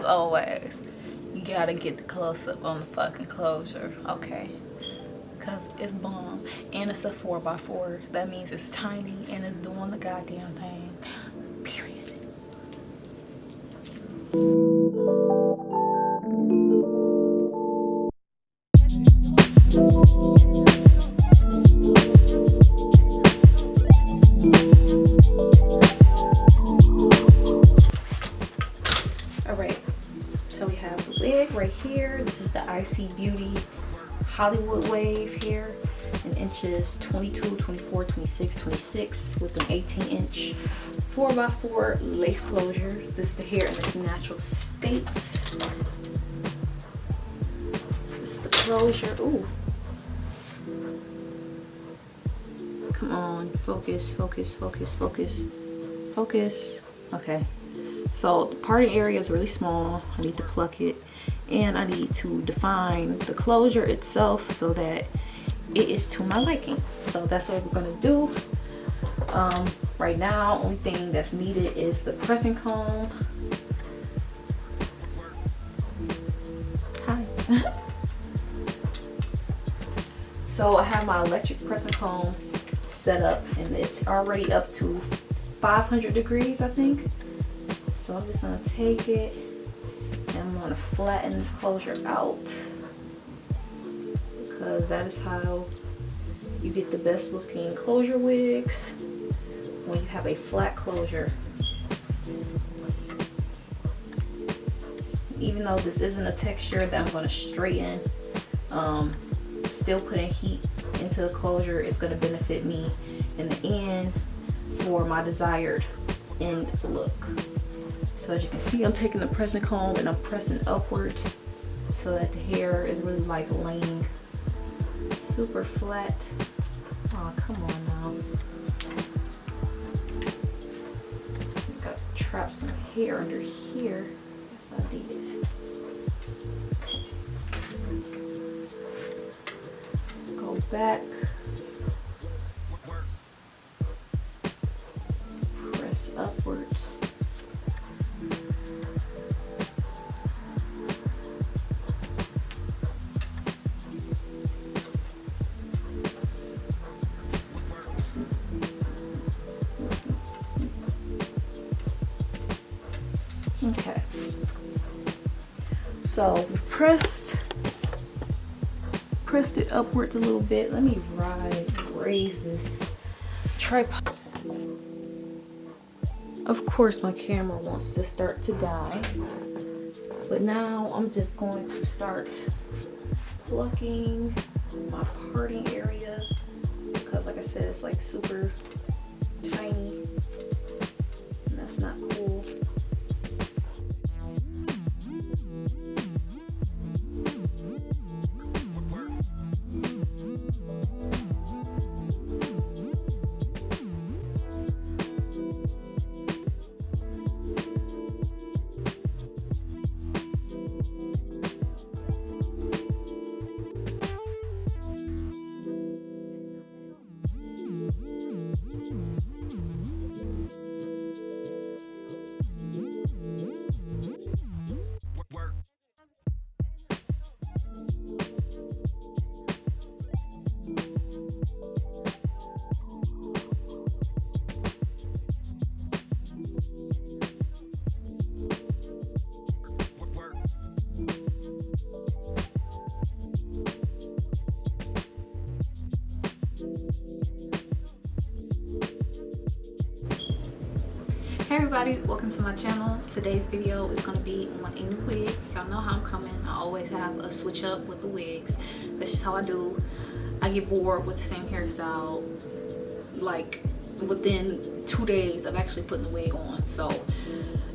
as always, you gotta get the close-up on the fucking Clsoure, okay? Because it's bomb. And it's a 4x4. That means it's tiny and it's doing the goddamn thing. Period. Alright, so we have the wig right here. This is the iSeeBeauty Hollywood wave here in inches 22, 24, 26, 26 with an 18-inch 4x4 lace closure. This is the hair in its natural state. This is the closure. Ooh. Come on, focus, focus, focus, focus, focus. Okay. So the parting area is really small. I need to pluck it, and I need to define the closure itself so that it is to my liking. So that's what we're gonna do. Right now, only thing that's needed is the pressing comb. Hi. So I have my electric pressing comb set up, and it's already up to 500 degrees, I think. So I'm just gonna take it and I'm gonna flatten this closure out, because that is how you get the best looking closure wigs, when you have a flat closure. Even though this isn't a texture that I'm gonna straighten, still putting heat into the closure is gonna benefit me in the end for my desired end look. So as you can see, I'm taking the pressing comb and I'm pressing upwards so that the hair is really like laying super flat. Oh, come on now. Got to trap some hair under here. Yes, I did. Go back. Press upwards. Okay, so we've pressed it upwards a little bit. Let me raise this tripod. Of course my camera wants to start to die, but now I'm just going to start plucking my parting area, because like I said, it's like super tiny and that's not cool. Hey everybody, welcome to my channel. Today's video is going to be on a new wig. Y'all know how I'm coming. I always have a switch up with the wigs. That's just how I do. I get bored with the same hairstyle like within 2 days of actually putting the wig on. So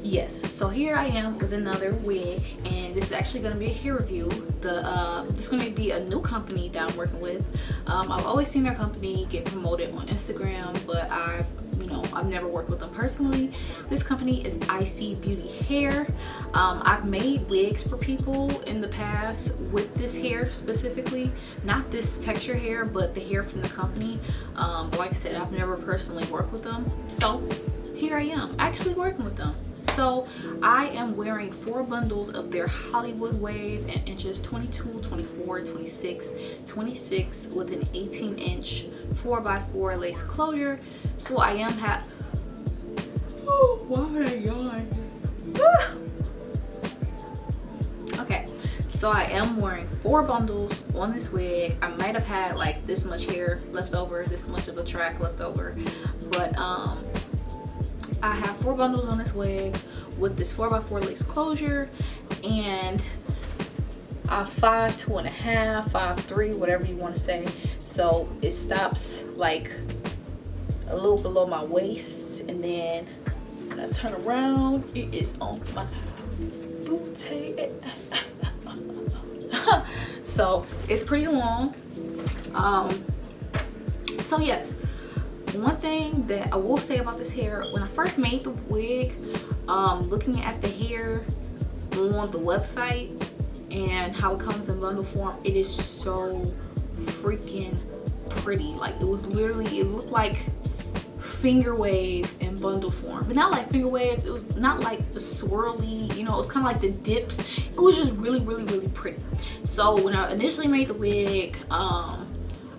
yes, so here I am with another wig, and this is actually going to be a hair review. This is going to be a new company that I'm working with. I've always seen their company get promoted on Instagram, but I've never worked with them personally. This company is iSeeBeauty Hair. I've made wigs for people in the past with this hair specifically, not this texture hair, but the hair from the company. But like I said, I've never personally worked with them, so here I am actually working with them. So I am wearing 4 bundles of their Hollywood wave in inches 22, 24, 26, 26 with an 18-inch 4x4 lace closure. So I am why are you yawning? Okay, so I am wearing 4 bundles on this wig. I might have had like this much hair left over, this much of a track left over, but I have 4 bundles on this wig with this 4x4 lace closure, and 5'2.5", 5'3", whatever you want to say. So it stops like a little below my waist, and then when I turn around, it is on my booty. So it's pretty long. So yes, one thing that I will say about this hair, when I first made the wig, looking at the hair on the website and how it comes in bundle form, it is so freaking pretty. Like, it was literally, it looked like finger waves in bundle form, but not like finger waves. It was not like the swirly, you know, it was kind of like the dips. It was just really pretty. So when I initially made the wig,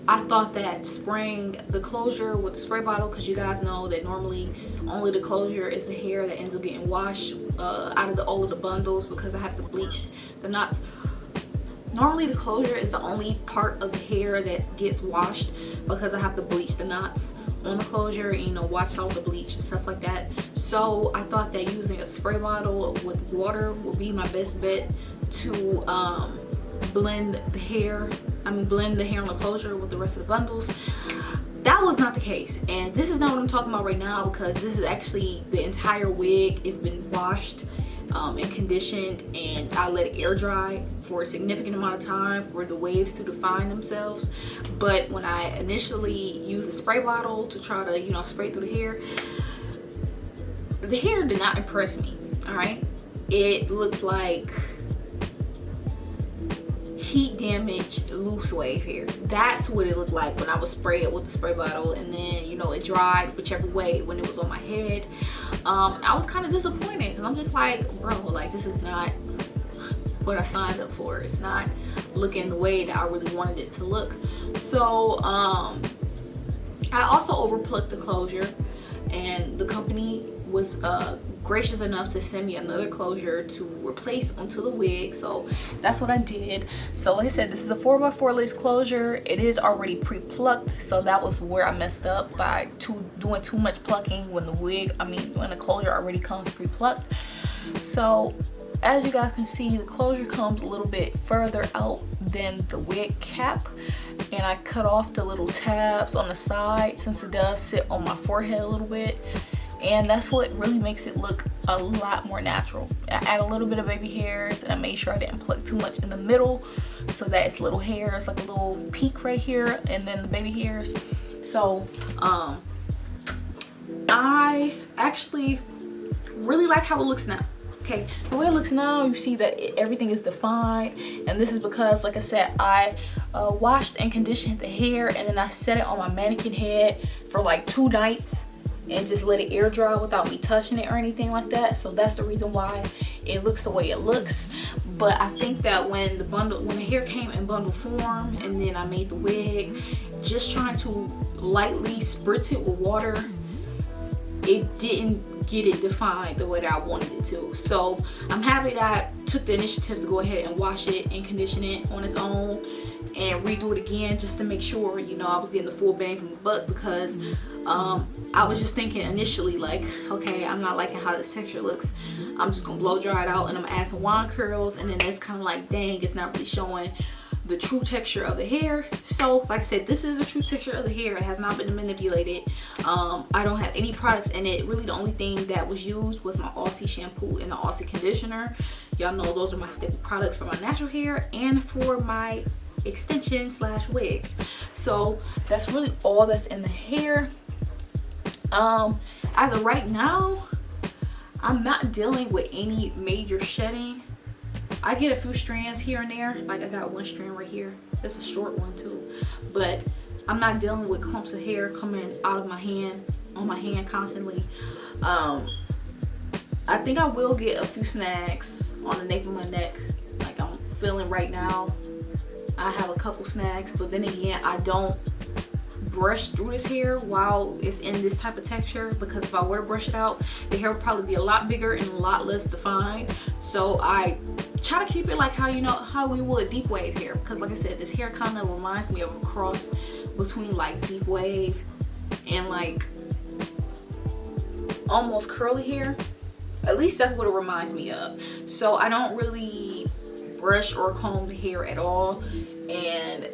I thought that spraying the closure with the spray bottle, because you guys know that normally only the closure is the hair that ends up getting washed out of all of the bundles, because I have to bleach the knots. Normally the closure is the only part of the hair that gets washed, because I have to bleach the knots on the closure and, you know, watch out the bleach and stuff like that. So I thought that using a spray bottle with water would be my best bet to blend the hair on the closure with the rest of the bundles. That was not the case, and this is not what I'm talking about right now, because this is actually the entire wig. It's been washed and conditioned, and I let it air dry for a significant amount of time for the waves to define themselves. But when I initially used a spray bottle to try to, you know, spray through the hair did not impress me. All right, it looked like heat damaged loose wave hair. That's what it looked like when I was spraying it with the spray bottle, and then, you know, it dried whichever way when it was on my head. I was kind of disappointed, because I'm just like, bro, like, this is not what I signed up for. It's not looking the way that I really wanted it to look. So I also overplucked the closure, and the company was gracious enough to send me another closure to replace onto the wig. So that's what I did. So like I said, this is a 4x4 lace closure. It is already pre-plucked, so that was where I messed up by doing too much plucking when the closure already comes pre-plucked. So as you guys can see, the closure comes a little bit further out than the wig cap, and I cut off the little tabs on the side, since it does sit on my forehead a little bit. And that's what really makes it look a lot more natural. I add a little bit of baby hairs, and I made sure I didn't pluck too much in the middle, so that it's little hairs, like a little peak right here, and then the baby hairs. So I actually really like how it looks now. Okay, the way it looks now, you see that everything is defined, and this is because, like I said, I washed and conditioned the hair, and then I set it on my mannequin head for like 2 nights and just let it air dry without me touching it or anything like that. So that's the reason why it looks the way it looks. But I think that when the hair came in bundle form, and then I made the wig, just trying to lightly spritz it with water, it didn't get it defined the way that I wanted it to. So I'm happy that I took the initiative to go ahead and wash it and condition it on its own and redo it again, just to make sure, you know, I was getting the full bang from the buck, because I was just thinking initially, like, okay, I'm not liking how this texture looks. I'm just gonna blow dry it out, and I'm gonna add some wand curls, and then it's kind of like, dang, it's not really showing the true texture of the hair. So like I said, this is the true texture of the hair. It has not been manipulated. I don't have any products in it. Really, the only thing that was used was my ISEE shampoo and the ISEE conditioner. Y'all know those are my staple products for my natural hair and for my extensions / wigs. So that's really all that's in the hair. As of right now, I'm not dealing with any major shedding. I get a few strands here and there, like I got one strand right here. It's a short one too, but I'm not dealing with clumps of hair coming out of my hand, on my hand constantly. I think I will get a few snags on the nape of my neck, like I'm feeling right now. I have a couple snags, but then again, I don't brush through this hair while it's in this type of texture, because if I were to brush it out, the hair would probably be a lot bigger and a lot less defined. So I try to keep it like how, you know, how we would deep wave hair, because like I said, this hair kind of reminds me of a cross between like deep wave and like almost curly hair. At least that's what it reminds me of. So I don't really brush or comb the hair at all, and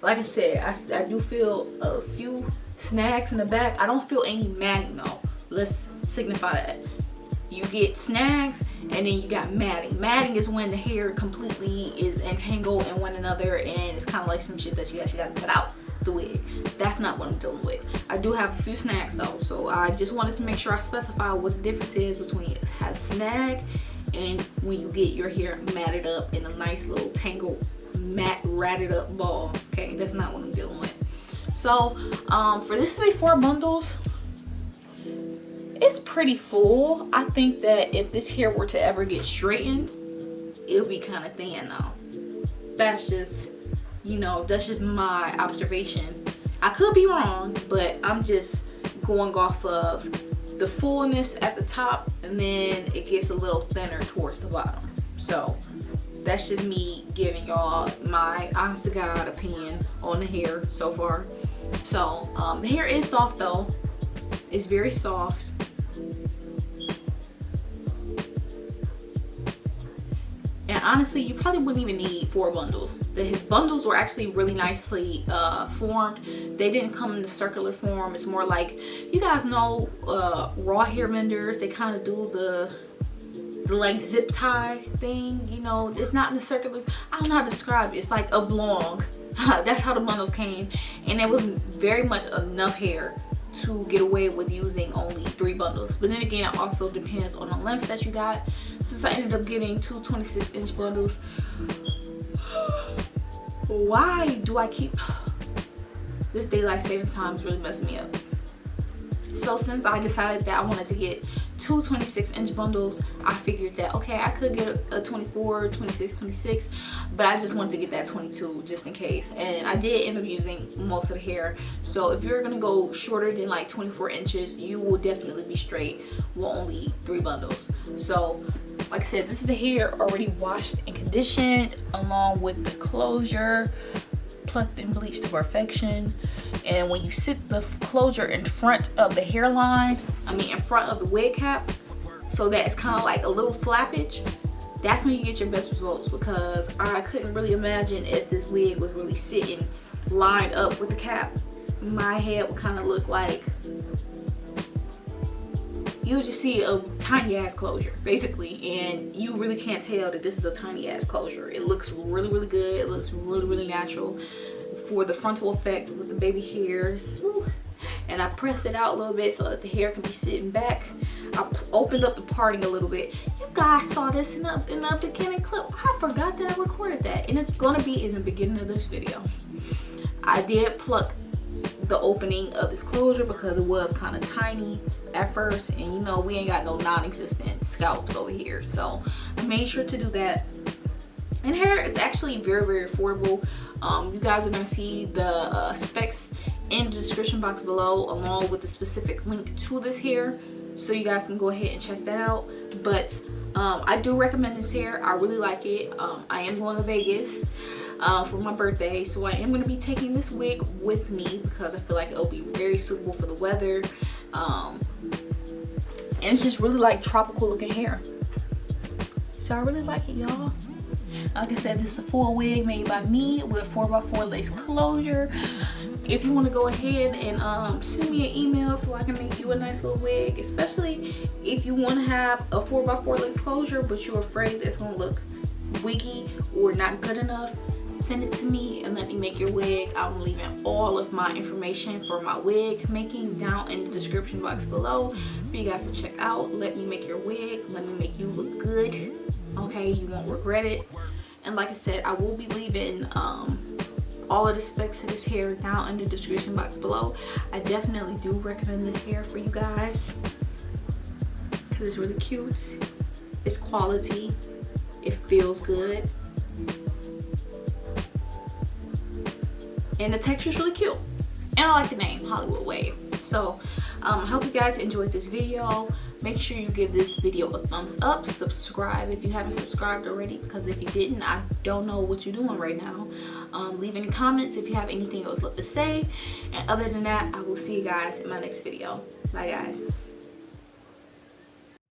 like I said, I do feel a few snags in the back. I don't feel any matting though. Let's signify that. You get snags and then you got matting. Matting is when the hair completely is entangled in one another, and it's kind of like some shit that you actually got to cut out the wig. That's not what I'm dealing with. I do have a few snags though, so I just wanted to make sure I specify what the difference is between a snag and when you get your hair matted up in a nice little tangled, matte, ratted up ball. Okay, that's not what I'm dealing with. So for this to be 4 bundles, it's pretty full. I think that if this hair were to ever get straightened, it'll be kind of thin though. That's just, you know, that's just my observation. I could be wrong, but I'm just going off of the fullness at the top, and then it gets a little thinner towards the bottom. So that's just me giving y'all my honest to God opinion on the hair so far. So the hair is soft though. It's very soft. And honestly, you probably wouldn't even need 4 bundles. The bundles were actually really nicely formed. They didn't come in the circular form. It's more like, you guys know raw hair vendors, they kind of do the like zip tie thing, you know. It's not in the circular, I don't know how to describe it. It's like oblong. That's how the bundles came, and it was very much enough hair to get away with using only 3 bundles. But then again, it also depends on the lengths that you got. Since I ended up getting 2 26-inch bundles, why do I keep this daylight savings time is really messing me up. So since I decided that I wanted to get 2 26-inch bundles, I figured that okay, I could get a 24, 26, 26, but I just wanted to get that 22 just in case. And I did end up using most of the hair. So if you're gonna go shorter than like 24 inches, you will definitely be straight with only 3 bundles. So like I said, this is the hair already washed and conditioned, along with the Clsoure plucked and bleached to perfection. And when you sit the Clsoure in front of the hairline, in front of the wig cap, so that it's kind of like a little flappage, that's when you get your best results. Because I couldn't really imagine if this wig was really sitting lined up with the cap. My head would kind of look like, you would just see a tiny ass Clsoure basically, and you really can't tell that this is a tiny ass Clsoure. It looks really, really good. It looks really, really natural for the frontal effect with the baby hairs. And I pressed it out a little bit so that the hair can be sitting back. I opened up the parting a little bit. You guys saw this in the beginning clip. I forgot that I recorded that, and it's gonna be in the beginning of this video. I did pluck the opening of this Clsoure because it was kind of tiny at first, and you know, we ain't got no non-existent scalps over here, so I made sure to do that. And hair is actually very, very affordable. You guys are gonna see the specs in the description box below, along with the specific link to this hair, so you guys can go ahead and check that out. But I do recommend this hair. I really like it. I am going to Vegas for my birthday, so I am going to be taking this wig with me because I feel like it'll be very suitable for the weather. And it's just really like tropical looking hair, so I really like it, y'all. Like I said, this is a full wig made by me with 4x4 lace Clsoure. If you want to go ahead and send me an email so I can make you a nice little wig, especially if you want to have a 4x4 lace Clsoure but you're afraid that it's going to look wiggy or not good enough, send it to me and let me make your wig. I'm leaving all of my information for my wig making down in the description box below for you guys to check out. Let me make your wig. Let me make you look good. Okay, you won't regret it. And like I said, I will be leaving all of the specs to this hair down in the description box below. I definitely do recommend this hair for you guys. because it's really cute. It's quality. It feels good. And the texture is really cute. And I like the name, Hollywood Wave. So I hope you guys enjoyed this video. Make sure you give this video a thumbs up. Subscribe if you haven't subscribed already, because if you didn't, I don't know what you're doing right now. Leave any comments if you have anything else left to say. And other than that, I will see you guys in my next video. Bye guys.